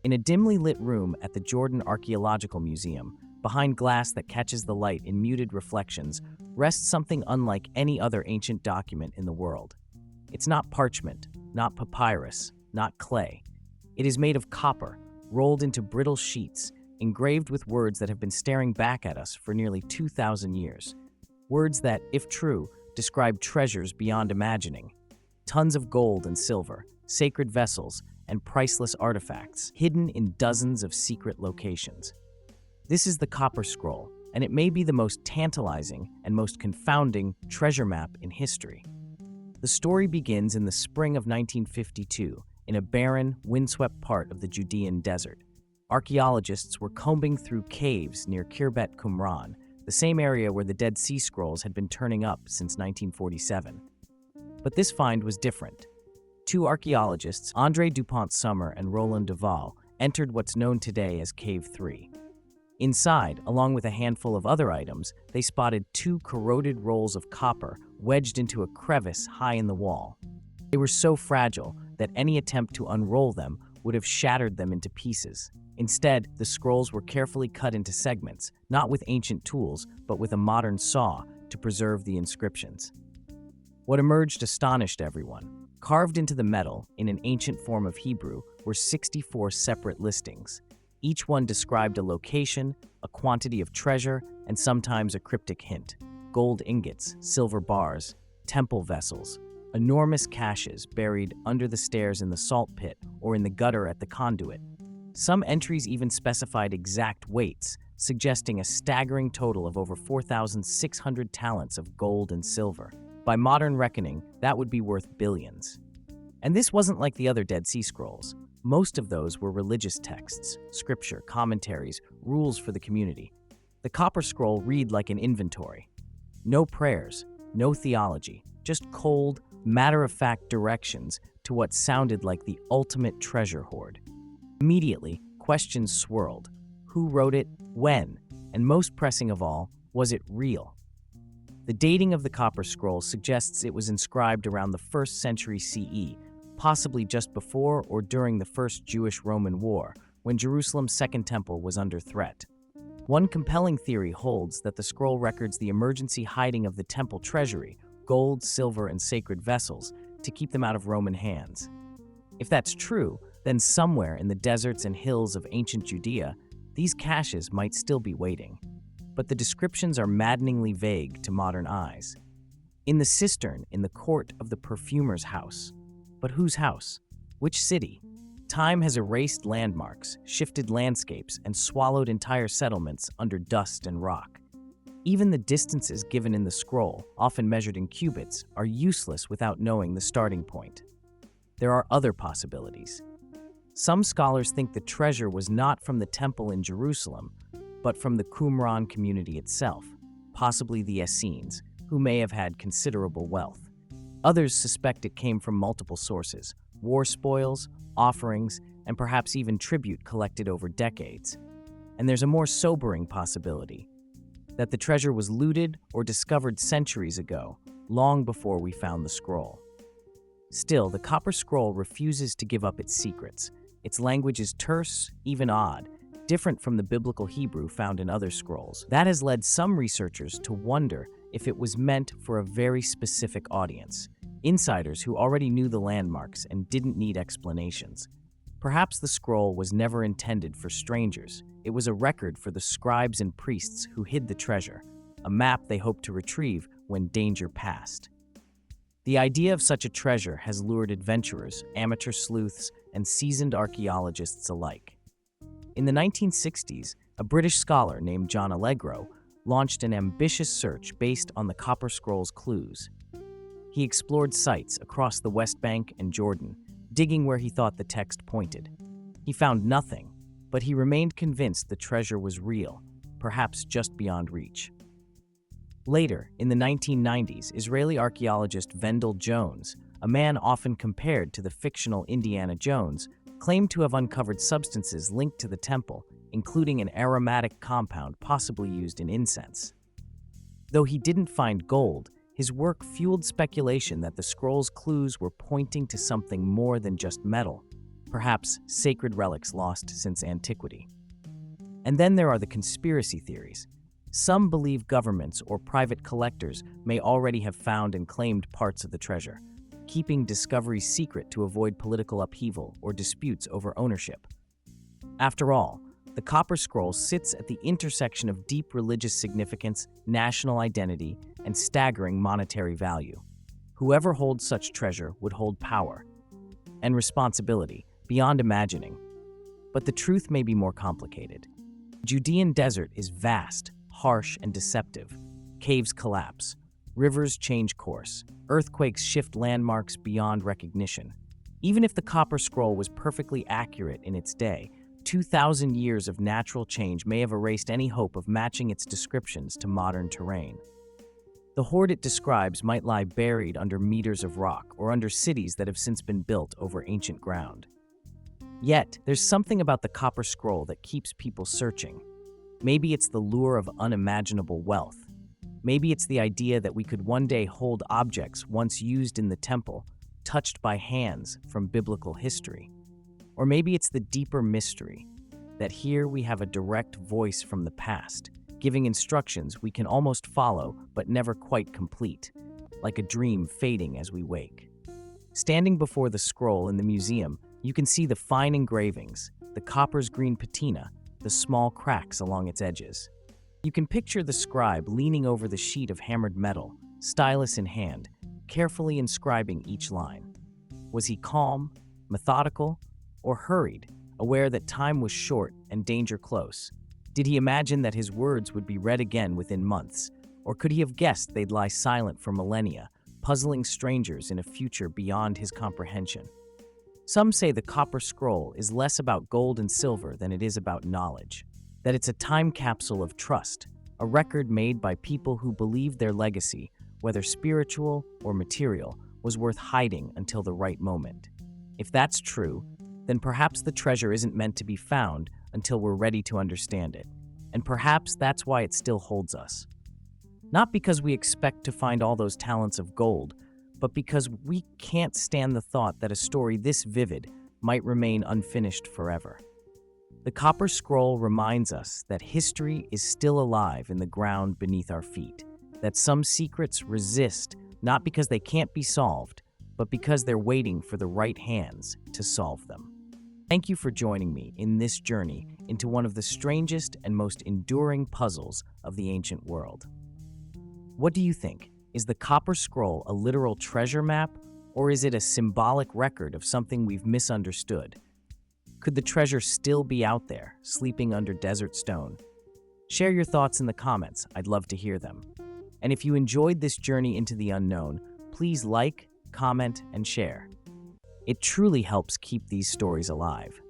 In a dimly lit room at the Jordan Archaeological Museum, behind glass that catches the light in muted reflections, rests something unlike any other ancient document in the world. It's not parchment, not papyrus, not clay. It is made of copper, rolled into brittle sheets, engraved with words that have been staring back at us for nearly 2,000 years. Words that, if true, describe treasures beyond imagining. Tons of gold and silver, sacred vessels, and priceless artifacts hidden in dozens of secret locations. This is the Copper Scroll, and it may be the most tantalizing and most confounding treasure map in history. The story begins in the spring of 1952 in a barren, windswept part of the Judean Desert. Archaeologists were combing through caves near Khirbet Qumran, the same area where the Dead Sea Scrolls had been turning up since 1947. But this find was different. Two archaeologists, André Dupont-Sommer and Roland Duval, entered what's known today as Cave 3. Inside, along with a handful of other items, they spotted two corroded rolls of copper wedged into a crevice high in the wall. They were so fragile that any attempt to unroll them would have shattered them into pieces. Instead, the scrolls were carefully cut into segments, not with ancient tools, but with a modern saw to preserve the inscriptions. What emerged astonished everyone. Carved into the metal, in an ancient form of Hebrew, were 64 separate listings. Each one described a location, a quantity of treasure, and sometimes a cryptic hint. Gold ingots, silver bars, temple vessels, enormous caches buried under the stairs in the salt pit or in the gutter at the conduit. Some entries even specified exact weights, suggesting a staggering total of over 4,600 talents of gold and silver. By modern reckoning, that would be worth billions. And this wasn't like the other Dead Sea Scrolls. Most of those were religious texts, scripture, commentaries, rules for the community. The Copper Scroll read like an inventory. No prayers, no theology, just cold, matter-of-fact directions to what sounded like the ultimate treasure hoard. Immediately, questions swirled. Who wrote it? When? And most pressing of all, was it real? The dating of the Copper Scroll suggests it was inscribed around the 1st century CE, possibly just before or during the First Jewish-Roman War, when Jerusalem's Second Temple was under threat. One compelling theory holds that the scroll records the emergency hiding of the temple treasury, gold, silver, and sacred vessels, to keep them out of Roman hands. If that's true, then somewhere in the deserts and hills of ancient Judea, these caches might still be waiting. But the descriptions are maddeningly vague to modern eyes. In the cistern in the court of the perfumer's house. But whose house? Which city? Time has erased landmarks, shifted landscapes, and swallowed entire settlements under dust and rock. Even the distances given in the scroll, often measured in cubits, are useless without knowing the starting point. There are other possibilities. Some scholars think the treasure was not from the temple in Jerusalem, but from the Qumran community itself, possibly the Essenes, who may have had considerable wealth. Others suspect it came from multiple sources: war spoils, offerings, and perhaps even tribute collected over decades. And there's a more sobering possibility, that the treasure was looted or discovered centuries ago, long before we found the scroll. Still, the Copper Scroll refuses to give up its secrets. Its language is terse, even odd, different from the biblical Hebrew found in other scrolls. That has led some researchers to wonder if it was meant for a very specific audience, insiders who already knew the landmarks and didn't need explanations. Perhaps the scroll was never intended for strangers. It was a record for the scribes and priests who hid the treasure, a map they hoped to retrieve when danger passed. The idea of such a treasure has lured adventurers, amateur sleuths, and seasoned archaeologists alike. In the 1960s, a British scholar named John Allegro launched an ambitious search based on the Copper Scroll's clues. He explored sites across the West Bank and Jordan, digging where he thought the text pointed. He found nothing, but he remained convinced the treasure was real, perhaps just beyond reach. Later, in the 1990s, Israeli archaeologist Vendel Jones, a man often compared to the fictional Indiana Jones, claimed to have uncovered substances linked to the temple, including an aromatic compound possibly used in incense. Though he didn't find gold, his work fueled speculation that the scroll's clues were pointing to something more than just metal. perhaps sacred relics lost since antiquity. And then there are the conspiracy theories. Some believe governments or private collectors may already have found and claimed parts of the treasure, keeping discovery secret to avoid political upheaval or disputes over ownership. After all, the Copper Scroll sits at the intersection of deep religious significance, national identity, and staggering monetary value. Whoever holds such treasure would hold power and responsibility beyond imagining. But the truth may be more complicated. Judean Desert is vast, harsh, and deceptive. Caves collapse, rivers change course, earthquakes shift landmarks beyond recognition. Even if the Copper Scroll was perfectly accurate in its day, 2,000 years of natural change may have erased any hope of matching its descriptions to modern terrain. The hoard it describes might lie buried under meters of rock or under cities that have since been built over ancient ground. Yet, there's something about the Copper Scroll that keeps people searching. Maybe it's the lure of unimaginable wealth. Maybe it's the idea that we could one day hold objects once used in the temple, touched by hands from biblical history. Or maybe it's the deeper mystery, that here we have a direct voice from the past, giving instructions we can almost follow but never quite complete, like a dream fading as we wake. Standing before the scroll in the museum, you can see the fine engravings, the copper's green patina, the small cracks along its edges. You can picture the scribe leaning over the sheet of hammered metal, stylus in hand, carefully inscribing each line. Was he calm, methodical, or hurried, aware that time was short and danger close? Did he imagine that his words would be read again within months, or could he have guessed they'd lie silent for millennia, puzzling strangers in a future beyond his comprehension? Some say the Copper Scroll is less about gold and silver than it is about knowledge, that it's a time capsule of trust, a record made by people who believed their legacy, whether spiritual or material, was worth hiding until the right moment. If that's true, then perhaps the treasure isn't meant to be found until we're ready to understand it. And perhaps that's why it still holds us. Not because we expect to find all those talents of gold, but because we can't stand the thought that a story this vivid might remain unfinished forever. The Copper Scroll reminds us that history is still alive in the ground beneath our feet, that some secrets resist not because they can't be solved, but because they're waiting for the right hands to solve them. Thank you for joining me in this journey into one of the strangest and most enduring puzzles of the ancient world. What do you think? Is the Copper Scroll a literal treasure map, or is it a symbolic record of something we've misunderstood? Could the treasure still be out there, sleeping under desert stone? Share your thoughts in the comments. I'd love to hear them. And if you enjoyed this journey into the unknown, please like, comment, and share. It truly helps keep these stories alive.